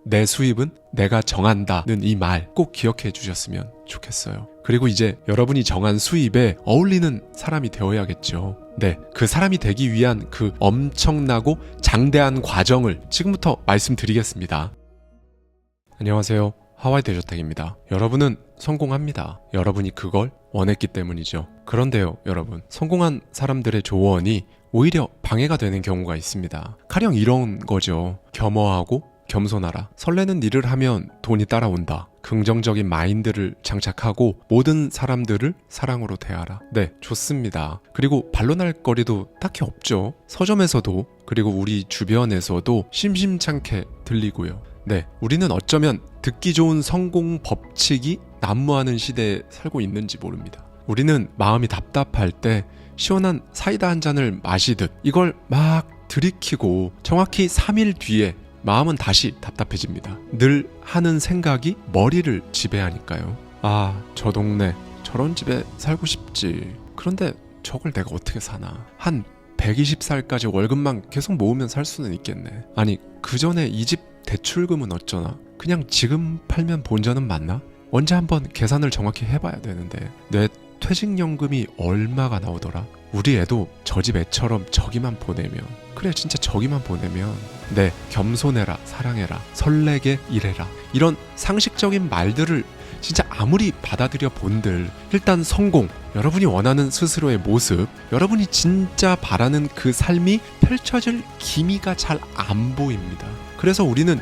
내 수입은 내가 정한다는 이 말 꼭 기억해 주셨으면 좋겠어요. 그리고 이제 여러분이 정한 수입에 어울리는 사람이 되어야겠죠. 네, 그 사람이 되기 위한 그 엄청나고 장대한 과정을 지금부터 말씀드리겠습니다. 안녕하세요. 하와이 대저택입니다. 여러분은 성공합니다. 여러분이 그걸 원했기 때문이죠. 그런데요, 여러분, 성공한 사람들의 조언이 오히려 방해가 되는 경우가 있습니다. 가령 이런 거죠. 겸허하고 겸손하라. 설레는 일을 하면 돈이 따라온다. 긍정적인 마인드를 장착하고 모든 사람들을 사랑으로 대하라. 네, 좋습니다. 그리고 반론할 거리도 딱히 없죠. 서점에서도 그리고 우리 주변에서도 심심찮게 들리고요. 네, 우리는 어쩌면 듣기 좋은 성공 법칙이 난무하는 시대에 살고 있는지 모릅니다. 우리는 마음이 답답할 때 시원한 사이다 한 잔을 마시듯 이걸 막 들이키고 정확히 3일 뒤에 마음은 다시 답답해집니다. 늘 하는 생각이 머리를 지배하니까요. 아, 저 동네 저런 집에 살고 싶지. 그런데 저걸 내가 어떻게 사나. 한 120살까지 월급만 계속 모으면 살 수는 있겠네. 아니, 그 전에 이 집 대출금은 어쩌나. 그냥 지금 팔면 본전은 맞나? 언제 한번 계산을 정확히 해봐야 되는데 내 퇴직연금이 얼마가 나오더라? 우리 애도 저 집 애처럼 저기만 보내면, 그래 진짜 저기만 보내면, 네, 겸손해라, 사랑해라, 설레게 일해라, 이런 상식적인 말들을 진짜 아무리 받아들여 본들 일단 성공, 여러분이 원하는 스스로의 모습, 여러분이 진짜 바라는 그 삶이 펼쳐질 기미가 잘 안 보입니다. 그래서 우리는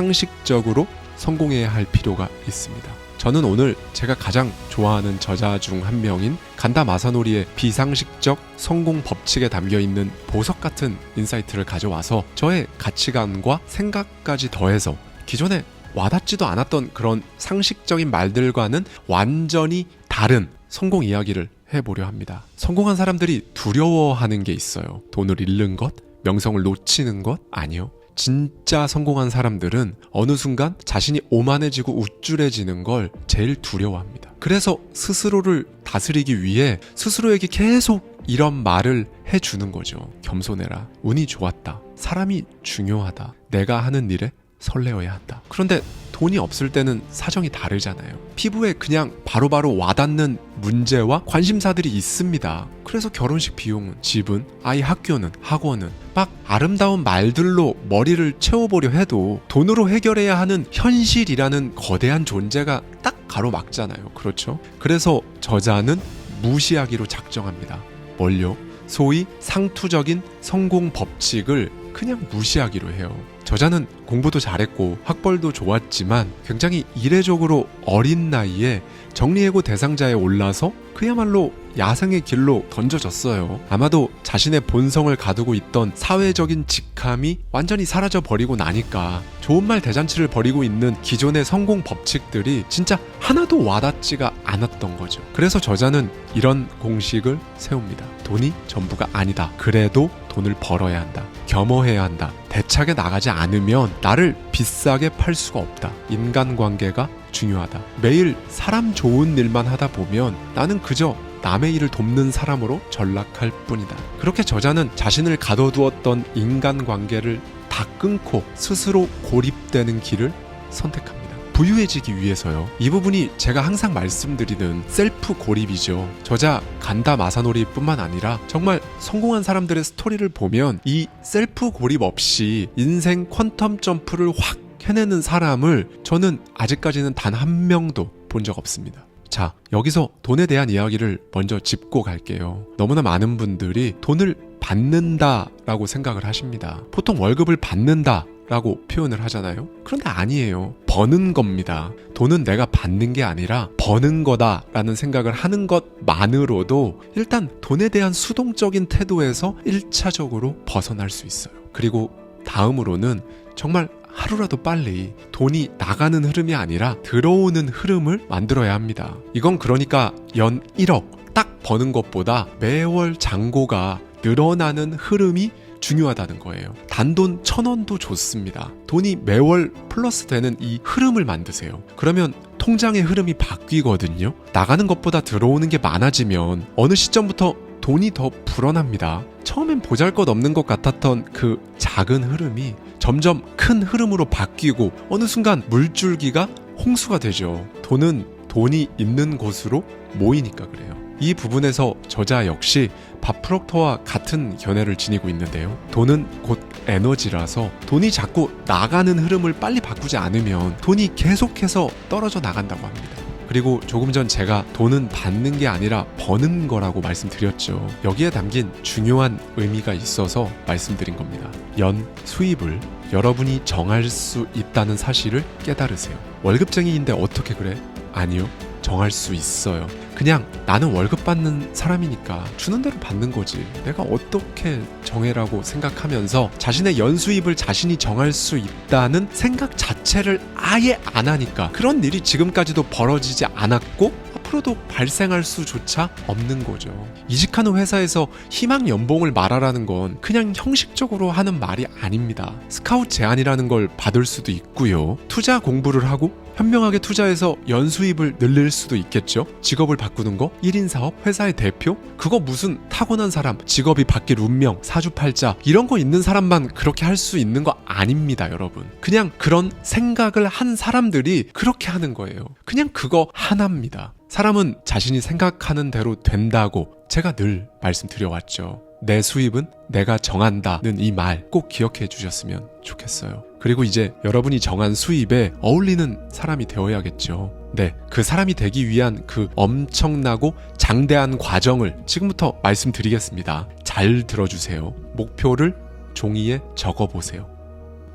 비상식적으로 성공해야 할 필요가 있습니다. 저는 오늘 제가 가장 좋아하는 저자 중 한 명인 간다 마사노리의 비상식적 성공 법칙에 담겨있는 보석 같은 인사이트를 가져와서 저의 가치관과 생각까지 더해서 기존에 와닿지도 않았던 그런 상식적인 말들과는 완전히 다른 성공 이야기를 해보려 합니다. 성공한 사람들이 두려워하는 게 있어요. 돈을 잃는 것? 명성을 놓치는 것? 아니요. 진짜 성공한 사람들은 어느 순간 자신이 오만해지고 우쭐해지는 걸 제일 두려워합니다. 그래서 스스로를 다스리기 위해 스스로에게 계속 이런 말을 해주는 거죠. 겸손해라. 운이 좋았다. 사람이 중요하다. 내가 하는 일에 설레어야 한다. 그런데 돈이 없을 때는 사정이 다르잖아요. 피부에 그냥 바로바로 와닿는 문제와 관심사들이 있습니다. 그래서 결혼식 비용은, 집은, 아이 학교는, 학원은 막 아름다운 말들로 머리를 채워보려 해도 돈으로 해결해야 하는 현실이라는 거대한 존재가 딱 가로막잖아요. 그렇죠? 그래서 저자는 무시하기로 작정합니다. 뭘요? 소위 상투적인 성공 법칙을 그냥 무시하기로 해요. 저자는 공부도 잘했고 학벌도 좋았지만 굉장히 이례적으로 어린 나이에 정리해고 대상자에 올라서 그야말로 야생의 길로 던져졌어요. 아마도 자신의 본성을 가두고 있던 사회적인 직함이 완전히 사라져버리고 나니까 좋은 말 대잔치를 벌이고 있는 기존의 성공 법칙들이 진짜 하나도 와닿지가 않았던 거죠. 그래서 저자는 이런 공식을 세웁니다. 돈이 전부가 아니다. 그래도 돈을 벌어야 한다. 겸허해야 한다. 대차게 나가지 않으면 나를 비싸게 팔 수가 없다. 인간관계가 중요하다. 매일 사람 좋은 일만 하다 보면 나는 그저 남의 일을 돕는 사람으로 전락할 뿐이다. 그렇게 저자는 자신을 가둬두었던 인간관계를 다 끊고 스스로 고립되는 길을 선택합니다. 부유해지기 위해서요. 이 부분이 제가 항상 말씀드리는 셀프 고립이죠. 저자 간다 마사노리 뿐만 아니라 정말 성공한 사람들의 스토리를 보면 이 셀프 고립 없이 인생 퀀텀 점프를 확 해내는 사람을 저는 아직까지는 단 한 명도 본 적 없습니다. 자, 여기서 돈에 대한 이야기를 먼저 짚고 갈게요. 너무나 많은 분들이 돈을 받는다라고 생각을 하십니다. 보통 월급을 받는다 라고 표현을 하잖아요. 그런데 아니에요. 버는 겁니다. 돈은 내가 받는 게 아니라 버는 거다 라는 생각을 하는 것만으로도 일단 돈에 대한 수동적인 태도에서 1차적으로 벗어날 수 있어요. 그리고 다음으로는 정말 하루라도 빨리 돈이 나가는 흐름이 아니라 들어오는 흐름을 만들어야 합니다. 이건 그러니까 연 1억 딱 버는 것보다 매월 잔고가 늘어나는 흐름이 중요하다는 거예요. 단돈 1,000원도 좋습니다. 돈이 매월 플러스 되는 이 흐름을 만드세요. 그러면 통장의 흐름이 바뀌거든요. 나가는 것보다 들어오는 게 많아지면 어느 시점부터 돈이 더 불어납니다. 처음엔 보잘것없는 것 같았던 그 작은 흐름이 점점 큰 흐름으로 바뀌고 어느 순간 물줄기가 홍수가 되죠. 돈이 있는 곳으로 모이니까 그래요. 이 부분에서 저자 역시 밥 프록터와 같은 견해를 지니고 있는데요. 돈은 곧 에너지라서 돈이 자꾸 나가는 흐름을 빨리 바꾸지 않으면 돈이 계속해서 떨어져 나간다고 합니다. 그리고 조금 전 제가 돈은 받는 게 아니라 버는 거라고 말씀드렸죠. 여기에 담긴 중요한 의미가 있어서 말씀드린 겁니다. 연 수입을 여러분이 정할 수 있다는 사실을 깨달으세요. 월급쟁이인데 어떻게 그래? 아니요. 정할 수 있어요. 그냥 나는 월급 받는 사람이니까 주는 대로 받는 거지. 내가 어떻게 정해라고 생각하면서 자신의 연수입을 자신이 정할 수 있다는 생각 자체를 아예 안 하니까 그런 일이 지금까지도 벌어지지 않았고 앞으로도 발생할 수조차 없는 거죠. 이직하는 회사에서 희망 연봉을 말하라는 건 그냥 형식적으로 하는 말이 아닙니다. 스카우트 제안이라는 걸 받을 수도 있고요. 투자 공부를 하고 현명하게 투자해서 연수입을 늘릴 수도 있겠죠. 직업을 바꾸는 거, 1인 사업, 회사의 대표? 그거 무슨 타고난 사람, 직업이 바뀔 운명, 사주팔자 이런 거 있는 사람만 그렇게 할 수 있는 거 아닙니다, 여러분. 그냥 그런 생각을 한 사람들이 그렇게 하는 거예요. 그냥 그거 하나입니다. 사람은 자신이 생각하는 대로 된다고 제가 늘 말씀드려왔죠. 내 수입은 내가 정한다는 이 말 꼭 기억해 주셨으면 좋겠어요. 그리고 이제 여러분이 정한 수입에 어울리는 사람이 되어야겠죠. 네, 그 사람이 되기 위한 그 엄청나고 장대한 과정을 지금부터 말씀드리겠습니다. 잘 들어주세요. 목표를 종이에 적어보세요.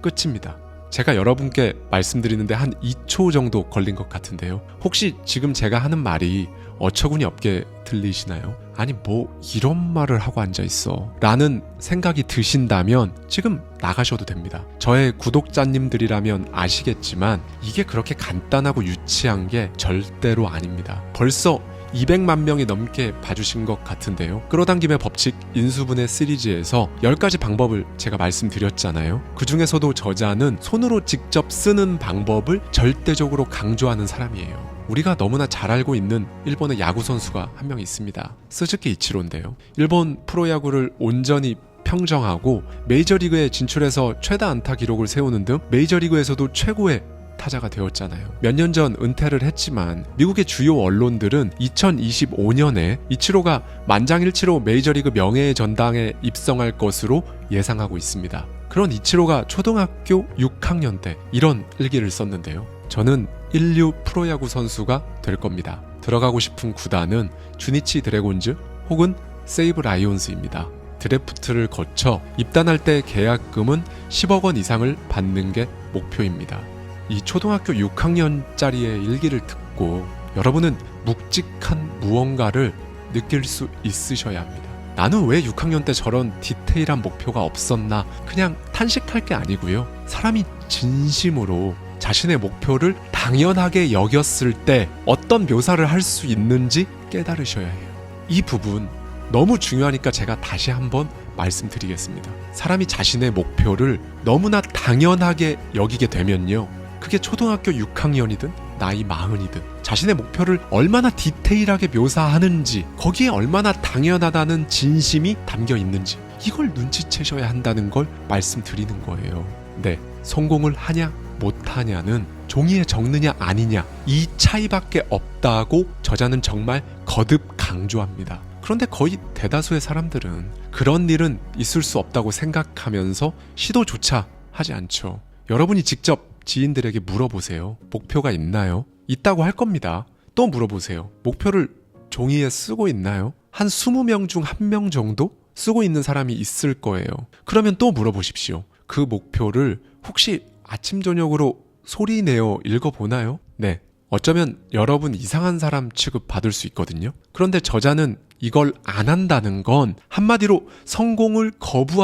끝입니다. 제가 여러분께 말씀드리는데 한 2초 정도 걸린 것 같은데요. 혹시 지금 제가 하는 말이 어처구니 없게 들리시나요? 아니 뭐 이런 말을 하고 앉아있어 라는 생각이 드신다면 지금 나가셔도 됩니다. 저의 구독자님들이라면 아시겠지만 이게 그렇게 간단하고 유치한 게 절대로 아닙니다. 벌써 200만 명이 넘게 봐주신 것 같은데요. 끌어당김의 법칙 인수분해 시리즈에서 10가지 방법을 제가 말씀드렸잖아요. 그 중에서도 저자는 손으로 직접 쓰는 방법을 절대적으로 강조하는 사람이에요. 우리가 너무나 잘 알고 있는 일본의 야구 선수가 한 명 있습니다. 스즈키 이치로인데요. 일본 프로야구를 온전히 평정하고 메이저리그에 진출해서 최다 안타 기록을 세우는 등 메이저리그에서도 최고의 타자가 되었잖아요. 몇 년 전 은퇴를 했지만 미국의 주요 언론들은 2025년에 이치로가 만장일치로 메이저리그 명예의 전당에 입성할 것으로 예상하고 있습니다. 그런 이치로가 초등학교 6학년 때 이런 일기를 썼는데요. 저는 인류 프로야구 선수가 될 겁니다. 들어가고 싶은 구단은 주니치 드래곤즈 혹은 세이브 라이온즈입니다. 드래프트를 거쳐 입단할 때 계약금은 10억 원 이상을 받는 게 목표입니다. 이 초등학교 6학년짜리의 일기를 듣고 여러분은 묵직한 무언가를 느낄 수 있으셔야 합니다. 나는 왜 6학년 때 저런 디테일한 목표가 없었나 그냥 탄식할 게 아니고요. 사람이 진심으로 자신의 목표를 당연하게 여겼을 때 어떤 묘사를 할 수 있는지 깨달으셔야 해요. 이 부분 너무 중요하니까 제가 다시 한번 말씀드리겠습니다. 사람이 자신의 목표를 너무나 당연하게 여기게 되면요. 그게 초등학교 6학년이든 나이 40이든 자신의 목표를 얼마나 디테일하게 묘사하는지 거기에 얼마나 당연하다는 진심이 담겨 있는지 이걸 눈치채셔야 한다는 걸 말씀드리는 거예요. 네, 성공을 하냐 못하냐는 종이에 적느냐 아니냐 이 차이밖에 없다고 저자는 정말 거듭 강조합니다. 그런데 거의 대다수의 사람들은 그런 일은 있을 수 없다고 생각하면서 시도조차 하지 않죠. 여러분이 직접 지인들에게 물어보세요. 목표가 있나요? 있다고 할 겁니다. 또 물어보세요. 목표를 종이에 쓰고 있나요? 한 20명 중 1명 정도 쓰고 있는 사람이 있을 거예요. 그러면 또 물어보십시오. 그 목표를 혹시 아침 저녁으로 소리내어 읽어보나요? 네. 어쩌면 여러분 이상한 사람 취급 받을 수 있거든요. 그런데 저자는 이걸 안 한다는 건 한마디로 성공을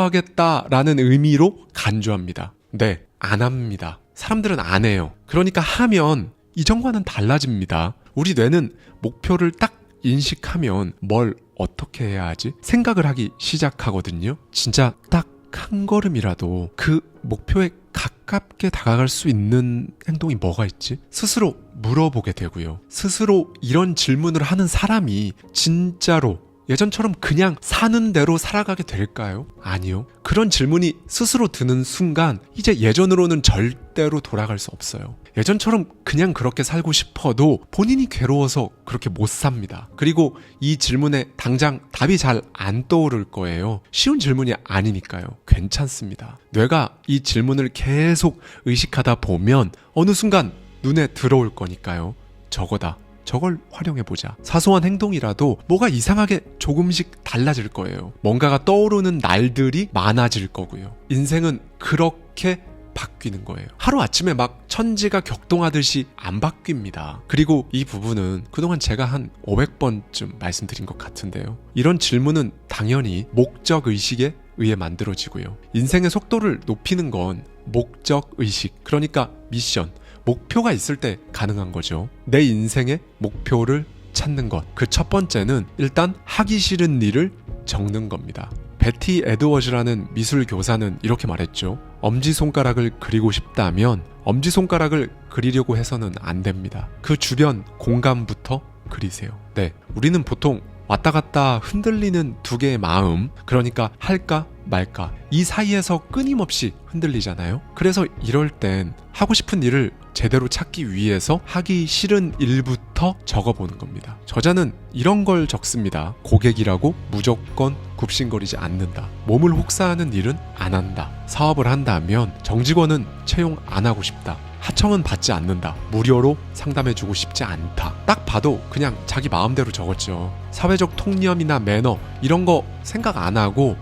거부하겠다라는 의미로 간주합니다. 네, 안 합니다. 사람들은 안 해요. 그러니까 하면 이전과는 달라집니다. 우리 뇌는 목표를 딱 인식하면 뭘 어떻게 해야 하지? 생각을 하기 시작하거든요. 진짜 딱 한 걸음이라도 그 목표에 가깝게 다가갈 수 있는 행동이 뭐가 있지? 스스로 물어보게 되고요. 스스로 이런 질문을 하는 사람이 진짜로 예전처럼 그냥 사는 대로 살아가게 될까요? 아니요. 그런 질문이 스스로 드는 순간 이제 예전으로는 절대로 돌아갈 수 없어요. 예전처럼 그냥 그렇게 살고 싶어도 본인이 괴로워서 그렇게 못 삽니다. 그리고 이 질문에 당장 답이 잘 안 떠오를 거예요. 쉬운 질문이 아니니까요. 괜찮습니다. 뇌가 이 질문을 계속 의식하다 보면 어느 순간 눈에 들어올 거니까요. 저거다. 저걸 활용해보자. 사소한 행동이라도 뭐가 이상하게 조금씩 달라질 거예요. 뭔가가 떠오르는 날들이 많아질 거고요. 인생은 그렇게 바뀌는 거예요. 하루아침에 막 천지가 격동하듯이 안 바뀝니다. 그리고 이 부분은 그동안 제가 한 500번쯤 말씀드린 것 같은데요. 이런 질문은 당연히 목적의식에 의해 만들어지고요. 인생의 속도를 높이는 건 목적의식, 그러니까 미션, 목표가 있을 때 가능한 거죠. 내 인생의 목표를 찾는 것. 그 첫 번째는 일단 하기 싫은 일을 적는 겁니다. 베티 에드워즈라는 미술 교사는 이렇게 말했죠. 엄지손가락을 그리고 싶다면 엄지손가락을 그리려고 해서는 안 됩니다. 그 주변 공간부터 그리세요. 네, 우리는 보통 왔다 갔다 흔들리는 두 개의 마음, 그러니까 할까 말까 이 사이에서 끊임없이 흔들리잖아요. 그래서 이럴 땐 하고 싶은 일을 제대로 찾기 위해서 하기 싫은 일부터 적어보는 겁니다. 저자는 이런 걸 적습니다. 고객이라고 무조건 굽신거리지 않는다. 몸을 혹사하는 일은 안 한다. 사업을 한다면 정직원은 채용 안 하고 싶다. 하청은 받지 않는다. 무료로 상담해주고 싶지 않다. 딱 봐도 그냥 자기 마음대로 적었죠. 사회적 통념이나 매너 이런 거 생각 안 하고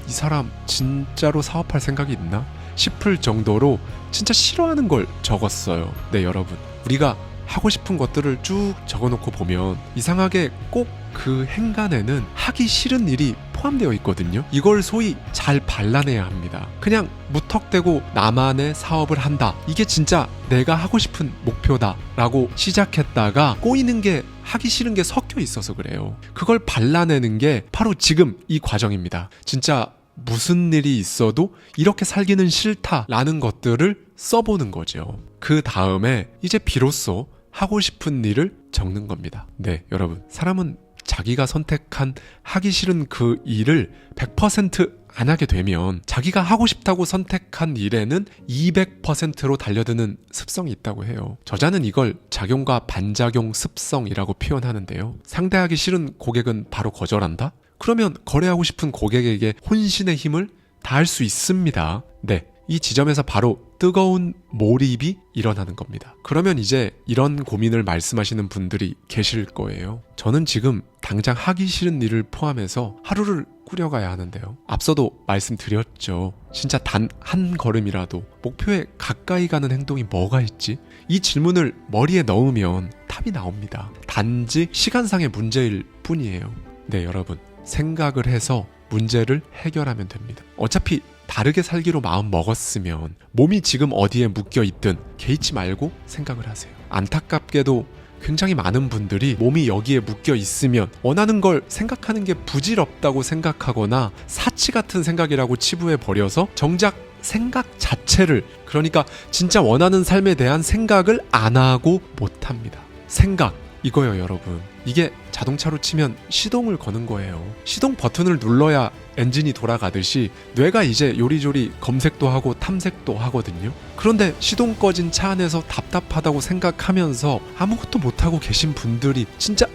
이 사람 진짜로 사업할 생각이 있나? 싶을 정도로 진짜 싫어하는 걸 적었어요. 네, 여러분. 우리가 하고 싶은 것들을 쭉 적어놓고 보면 이상하게 꼭 그 행간에는 하기 싫은 일이 포함되어 있거든요. 이걸 소위 잘 발라내야 합니다. 그냥 무턱대고 나만의 사업을 한다. 이게 진짜 내가 하고 싶은 목표다 라고 시작했다가 꼬이는 게 하기 싫은 게 섞여 있어서 그래요. 그걸 발라내는 게 바로 지금 이 과정입니다. 진짜 무슨 일이 있어도 이렇게 살기는 싫다라는 것들을 써보는 거죠. 그 다음에 이제 비로소 하고 싶은 일을 적는 겁니다. 네, 여러분. 사람은 자기가 선택한 하기 싫은 그 일을 100% 안 하게 되면 자기가 하고 싶다고 선택한 일에는 200%로 달려드는 습성이 있다고 해요. 저자는 이걸 작용과 반작용 습성이라고 표현하는데요. 상대하기 싫은 고객은 바로 거절한다? 그러면 거래하고 싶은 고객에게 혼신의 힘을 다할 수 있습니다. 네, 이 지점에서 바로 뜨거운 몰입이 일어나는 겁니다. 그러면 이제 이런 고민을 말씀하시는 분들이 계실 거예요. 저는 지금 당장 하기 싫은 일을 포함해서 하루를 꾸려가야 하는데요. 앞서도 말씀드렸죠. 진짜 단 한 걸음이라도 목표에 가까이 가는 행동이 뭐가 있지? 이 질문을 머리에 넣으면 답이 나옵니다. 단지 시간상의 문제일 뿐이에요. 네, 여러분. 생각을 해서 문제를 해결하면 됩니다. 어차피 다르게 살기로 마음 먹었으면 몸이 지금 어디에 묶여 있든 개의치 말고 생각을 하세요. 안타깝게도 굉장히 많은 분들이 몸이 여기에 묶여 있으면 원하는 걸 생각하는 게 부질없다고 생각하거나 사치 같은 생각이라고 치부해 버려서 정작 생각 자체를, 그러니까 진짜 원하는 삶에 대한 생각을 안 하고 못합니다. 생각, 이거요 여러분. 이게 자동차로 치면 시동을 거는 거예요. 시동 버튼을 눌러야 엔진이 돌아가듯이 뇌가 이제 요리조리 검색도 하고 탐색도 하거든요. 그런데 시동 꺼진 차 안에서 답답하다고 생각하면서 아무것도 못하고 계신 분들이 진짜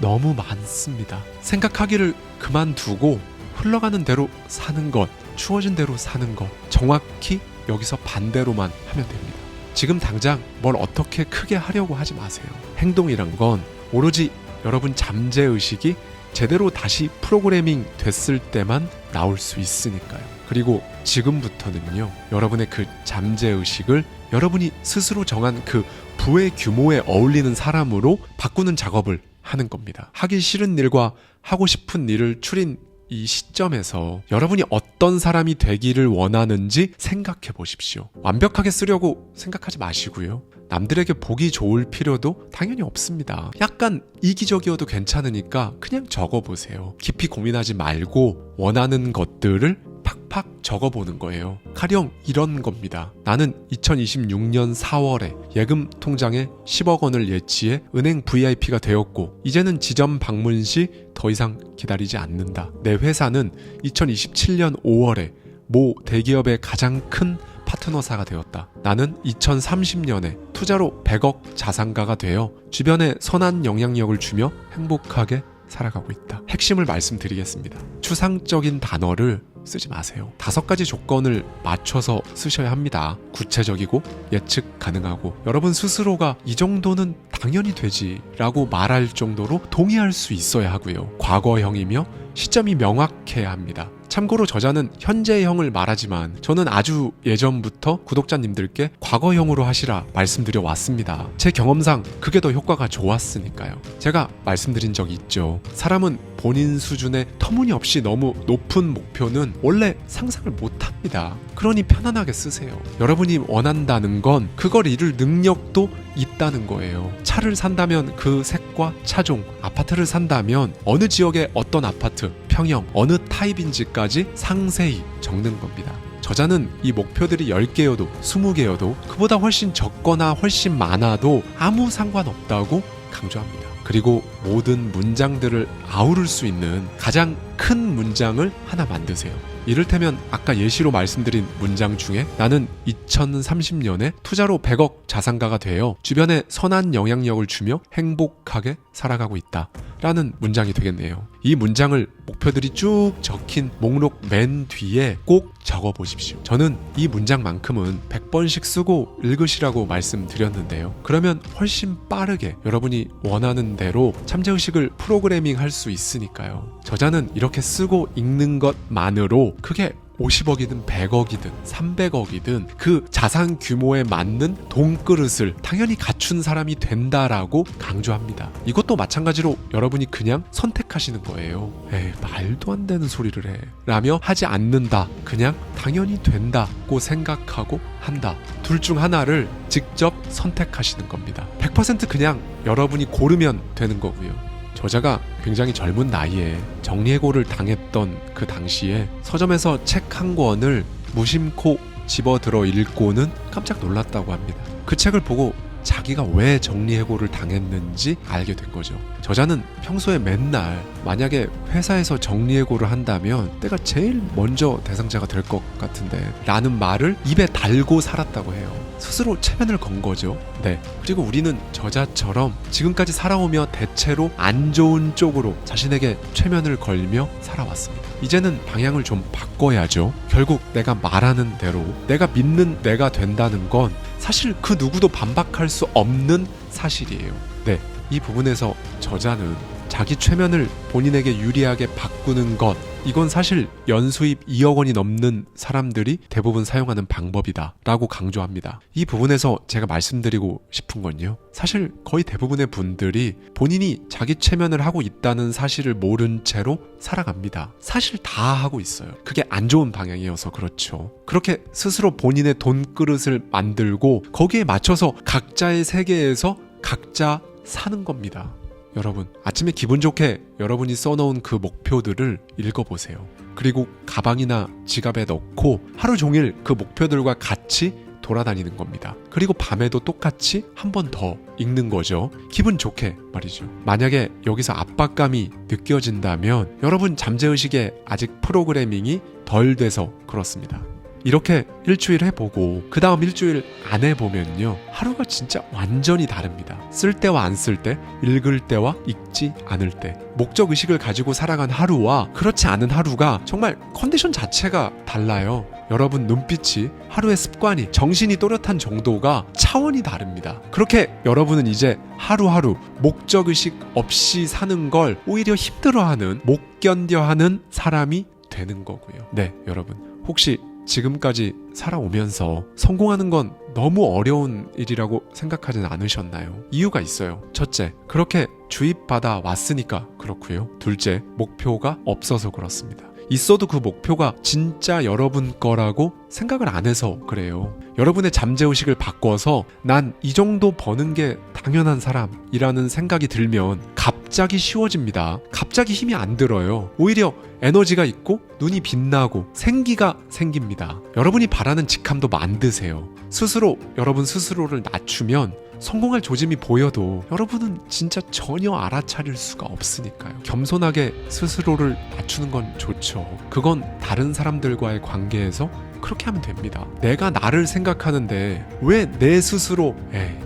너무 많습니다. 생각하기를 그만두고 흘러가는 대로 사는 것, 주어진 대로 사는 것, 정확히 여기서 반대로만 하면 됩니다. 지금 당장 뭘 어떻게 크게 하려고 하지 마세요. 행동이란 건 오로지 여러분 잠재의식이 제대로 다시 프로그래밍 됐을 때만 나올 수 있으니까요. 그리고 지금부터는요, 여러분의 그 잠재의식을 여러분이 스스로 정한 그 부의 규모에 어울리는 사람으로 바꾸는 작업을 하는 겁니다. 하기 싫은 일과 하고 싶은 일을 추린 이 시점에서 여러분이 어떤 사람이 되기를 원하는지 생각해 보십시오. 완벽하게 쓰려고 생각하지 마시고요. 남들에게 보기 좋을 필요도 당연히 없습니다. 약간 이기적이어도 괜찮으니까 그냥 적어보세요. 깊이 고민하지 말고 원하는 것들을 팍팍 적어보는 거예요. 가령 이런 겁니다. 나는 2026년 4월에 예금 통장에 10억 원을 예치해 은행 VIP가 되었고 이제는 지점 방문 시 더 이상 기다리지 않는다. 내 회사는 2027년 5월에 모 대기업의 가장 큰 파트너사가 되었다. 나는 2030년에 투자로 100억 자산가가 되어 주변에 선한 영향력을 주며 행복하게 살아가고 있다. 핵심을 말씀드리겠습니다. 추상적인 단어를 쓰지 마세요. 5가지 조건을 맞춰서 쓰셔야 합니다. 구체적이고 예측 가능하고 여러분 스스로가 이 정도는 당연히 되지 라고 말할 정도로 동의할 수 있어야 하고요. 과거형이며 시점이 명확해야 합니다. 참고로 저자는 현재형을 말하지만 저는 아주 예전부터 구독자님들께 과거형으로 하시라 말씀드려 왔습니다. 제 경험상 그게 더 효과가 좋았으니까요. 제가 말씀드린 적이 있죠. 사람은 본인 수준의 터무니없이 너무 높은 목표는 원래 상상을 못합니다. 그러니 편안하게 쓰세요. 여러분이 원한다는 건 그걸 이룰 능력도 있다는 거예요. 차를 산다면 그 색과 차종, 아파트를 산다면 어느 지역의 어떤 아파트, 평형, 어느 타입인지까지 상세히 적는 겁니다. 저자는 이 목표들이 10개여도 20개여도 그보다 훨씬 적거나 훨씬 많아도 아무 상관없다고 강조합니다. 그리고 모든 문장들을 아우를 수 있는 가장 큰 문장을 하나 만드세요. 이를테면 아까 예시로 말씀드린 문장 중에 나는 2030년에 투자로 100억 자산가가 되어 주변에 선한 영향력을 주며 행복하게 살아가고 있다 라는 문장이 되겠네요. 이 문장을 목표들이 쭉 적힌 목록 맨 뒤에 꼭 적어보십시오. 저는 이 문장만큼은 100번씩 쓰고 읽으시라고 말씀드렸는데요. 그러면 훨씬 빠르게 여러분이 원하는 대로 잠재의식을 프로그래밍 할 수 있으니까요. 저자는 이렇게 쓰고 읽는 것만으로 그게 50억이든 100억이든 300억이든 그 자산 규모에 맞는 돈그릇을 당연히 갖춘 사람이 된다라고 강조합니다. 이것도 마찬가지로 여러분이 그냥 선택하시는 거예요. 에이, 말도 안 되는 소리를 해 라며 하지 않는다. 그냥 당연히 된다고 생각하고 한다. 둘 중 하나를 직접 선택하시는 겁니다. 100% 그냥 여러분이 고르면 되는 거고요. 저자가 굉장히 젊은 나이에 정리해고를 당했던 그 당시에 서점에서 책 한 권을 무심코 집어들어 읽고는 깜짝 놀랐다고 합니다. 그 책을 보고 자기가 왜 정리해고를 당했는지 알게 된 거죠. 저자는 평소에 맨날 만약에 회사에서 정리해고를 한다면 내가 제일 먼저 대상자가 될 것 같은데 라는 말을 입에 달고 살았다고 해요. 스스로 체면을 건 거죠. 네. 그리고 우리는 저자처럼 지금까지 살아오며 대체로 안 좋은 쪽으로 자신에게 체면을 걸며 살아왔습니다. 이제는 방향을 좀 바꿔야죠. 결국 내가 말하는 대로 내가 믿는 내가 된다는 건 사실 그 누구도 반박할 수 없는 사실이에요. 네. 이 부분에서 저자는 자기 최면을 본인에게 유리하게 바꾸는 것, 이건 사실 연수입 2억 원이 넘는 사람들이 대부분 사용하는 방법이다 라고 강조합니다. 이 부분에서 제가 말씀드리고 싶은 건요, 사실 거의 대부분의 분들이 본인이 자기 최면을 하고 있다는 사실을 모른 채로 살아갑니다. 사실 다 하고 있어요. 그게 안 좋은 방향이어서 그렇죠. 그렇게 스스로 본인의 돈그릇을 만들고 거기에 맞춰서 각자의 세계에서 각자 사는 겁니다. 여러분, 아침에 기분 좋게 여러분이 써놓은 그 목표들을 읽어보세요. 그리고 가방이나 지갑에 넣고 하루 종일 그 목표들과 같이 돌아다니는 겁니다. 그리고 밤에도 똑같이 한 번 더 읽는 거죠. 기분 좋게 말이죠. 만약에 여기서 압박감이 느껴진다면 여러분 잠재의식에 아직 프로그래밍이 덜 돼서 그렇습니다. 이렇게 일주일 해보고 그 다음 일주일 안 해보면요, 하루가 진짜 완전히 다릅니다. 쓸 때와 안 쓸 때, 읽을 때와 읽지 않을 때, 목적의식을 가지고 살아간 하루와 그렇지 않은 하루가 정말 컨디션 자체가 달라요. 여러분 눈빛이, 하루의 습관이, 정신이 또렷한 정도가 차원이 다릅니다. 그렇게 여러분은 이제 하루하루 목적의식 없이 사는 걸 오히려 힘들어하는, 못 견뎌하는 사람이 되는 거고요. 네, 여러분, 혹시 지금까지 살아오면서 성공하는 건 너무 어려운 일이라고 생각하진 않으셨나요? 이유가 있어요. 첫째, 그렇게 주입받아 왔으니까 그렇고요. 둘째, 목표가 없어서 그렇습니다. 있어도 그 목표가 진짜 여러분 거라고 생각을 안 해서 그래요. 여러분의 잠재의식을 바꿔서 난 이 정도 버는 게 당연한 사람이라는 생각이 들면 갑자기 쉬워집니다. 갑자기 힘이 안 들어요. 오히려 에너지가 있고 눈이 빛나고 생기가 생깁니다. 여러분이 바라는 직함도 만드세요. 스스로 여러분 스스로를 낮추면 성공할 조짐이 보여도 여러분은 진짜 전혀 알아차릴 수가 없으니까요. 겸손하게 스스로를 낮추는 건 좋죠. 그건 다른 사람들과의 관계에서 그렇게 하면 됩니다. 내가 나를 생각하는데 왜 내 스스로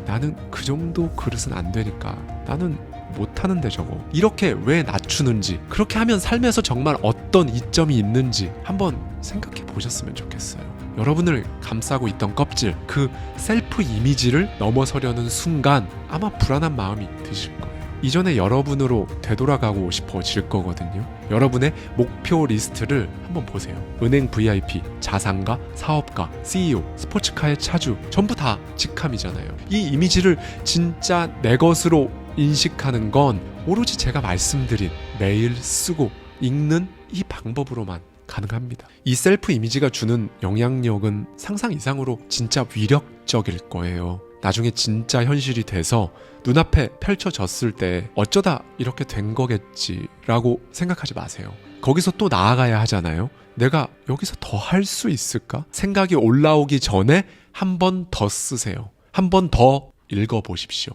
나는 그 정도 그릇은 안 되니까 나는 못하는데 저거 이렇게 왜 낮추는지, 그렇게 하면 삶에서 정말 어떤 이점이 있는지 한번 생각해 보셨으면 좋겠어요. 여러분을 감싸고 있던 껍질, 그 셀프 이미지를 넘어서려는 순간 아마 불안한 마음이 드실 거예요. 이전에 여러분으로 되돌아가고 싶어질 거거든요. 여러분의 목표 리스트를 한번 보세요. 은행 VIP, 자산가, 사업가, CEO, 스포츠카의 차주, 전부 다 직함이잖아요. 이 이미지를 진짜 내 것으로 인식하는 건 오로지 제가 말씀드린 매일 쓰고 읽는 이 방법으로만 가능합니다. 이 셀프 이미지가 주는 영향력은 상상 이상으로 진짜 위력적일 거예요. 나중에 진짜 현실이 돼서 눈앞에 펼쳐졌을 때 어쩌다 이렇게 된 거겠지라고 생각하지 마세요. 거기서 또 나아가야 하잖아요. 내가 여기서 더 할 수 있을까? 생각이 올라오기 전에 한 번 더 쓰세요. 한 번 더 읽어보십시오.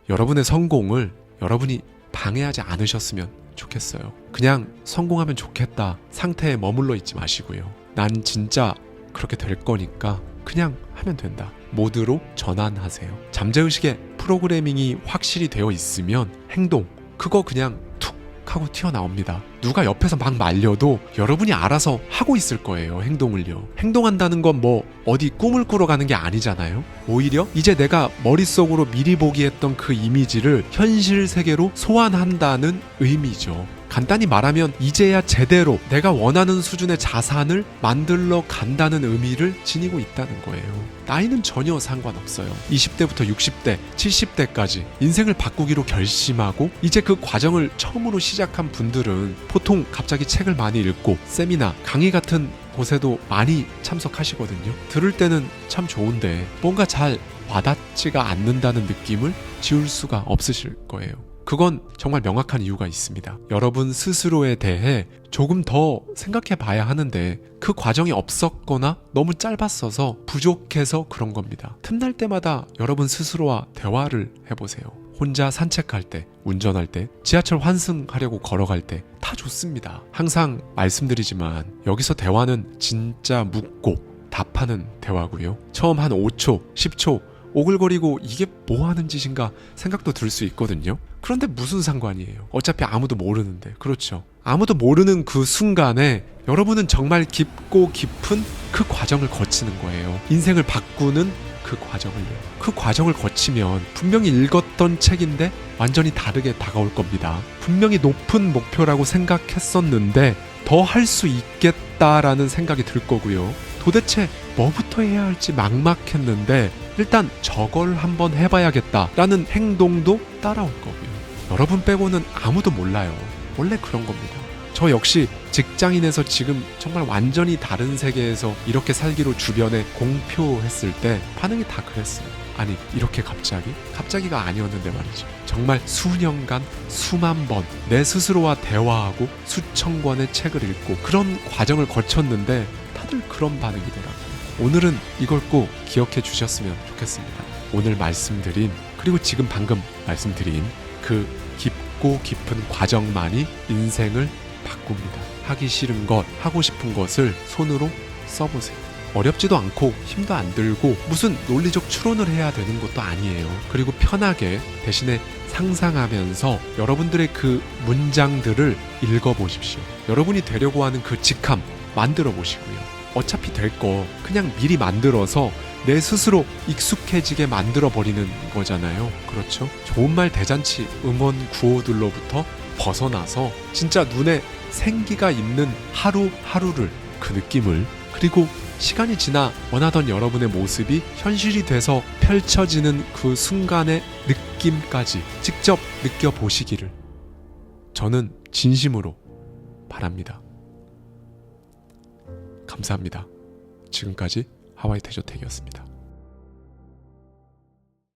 여러분의 성공을 여러분이 방해하지 않으셨으면 좋겠어요. 그냥 성공하면 좋겠다 상태에 머물러 있지 마시고요. 난 진짜 그렇게 될 거니까 그냥 하면 된다 모드로 전환하세요. 잠재의식의 프로그래밍이 확실히 되어 있으면 행동, 그거 그냥 툭 하고 튀어나옵니다. 누가 옆에서 막 말려도 여러분이 알아서 하고 있을 거예요. 행동을요. 행동한다는 건 뭐 어디 꿈을 꾸러 가는 게 아니잖아요. 오히려 이제 내가 머릿속으로 미리 보기 했던 그 이미지를 현실 세계로 소환한다는 의미죠. 간단히 말하면 이제야 제대로 내가 원하는 수준의 자산을 만들러 간다는 의미를 지니고 있다는 거예요. 나이는 전혀 상관없어요. 20대부터 60대, 70대까지 인생을 바꾸기로 결심하고 이제 그 과정을 처음으로 시작한 분들은 보통 갑자기 책을 많이 읽고 세미나, 강의 같은 곳에도 많이 참석하시거든요. 들을 때는 참 좋은데 뭔가 잘 와닿지가 않는다는 느낌을 지울 수가 없으실 거예요. 그건 정말 명확한 이유가 있습니다. 여러분 스스로에 대해 조금 더 생각해 봐야 하는데 그 과정이 없었거나 너무 짧았어서 부족해서 그런 겁니다. 틈날 때마다 여러분 스스로와 대화를 해보세요. 혼자 산책할 때, 운전할 때, 지하철 환승하려고 걸어갈 때 다 좋습니다. 항상 말씀드리지만 여기서 대화는 진짜 묻고 답하는 대화고요. 처음 한 5초, 10초 오글거리고 이게 뭐 하는 짓인가 생각도 들 수 있거든요. 그런데 무슨 상관이에요. 어차피 아무도 모르는데. 그렇죠. 아무도 모르는 그 순간에 여러분은 정말 깊고 깊은 그 과정을 거치는 거예요. 인생을 바꾸는 그 과정을요. 그 과정을 거치면 분명히 읽었던 책인데 완전히 다르게 다가올 겁니다. 분명히 높은 목표라고 생각했었는데 더 할 수 있겠다라는 생각이 들 거고요. 도대체 뭐부터 해야 할지 막막했는데 일단 저걸 한번 해봐야겠다라는 행동도 따라올 거고요. 여러분 빼고는 아무도 몰라요. 원래 그런 겁니다. 저 역시 직장인에서 지금 정말 완전히 다른 세계에서 이렇게 살기로 주변에 공표했을 때 반응이 다 그랬어요. 아니 이렇게 갑자기가 아니었는데 말이죠. 정말 수년간 수만 번 내 스스로와 대화하고 수천 권의 책을 읽고 그런 과정을 거쳤는데 다들 그런 반응이더라고요. 오늘은 이걸 꼭 기억해 주셨으면 좋겠습니다. 오늘 말씀드린, 그리고 지금 방금 말씀드린 그 깊고 깊은 과정만이 인생을 바꿉니다. 하기 싫은 것, 하고 싶은 것을 손으로 써보세요. 어렵지도 않고 힘도 안 들고 무슨 논리적 추론을 해야 되는 것도 아니에요. 그리고 편하게 대신에 상상하면서 여러분들의 그 문장들을 읽어보십시오. 여러분이 되려고 하는 그 직함 만들어 보시고요. 어차피 될 거 그냥 미리 만들어서 내 스스로 익숙해지게 만들어버리는 거잖아요. 그렇죠? 좋은 말 대잔치 응원 구호들로부터 벗어나서 진짜 눈에 생기가 있는 하루하루를, 그 느낌을, 그리고 시간이 지나 원하던 여러분의 모습이 현실이 돼서 펼쳐지는 그 순간의 느낌까지 직접 느껴보시기를 저는 진심으로 바랍니다. 감사합니다. 지금까지 하와이 대저택이었습니다.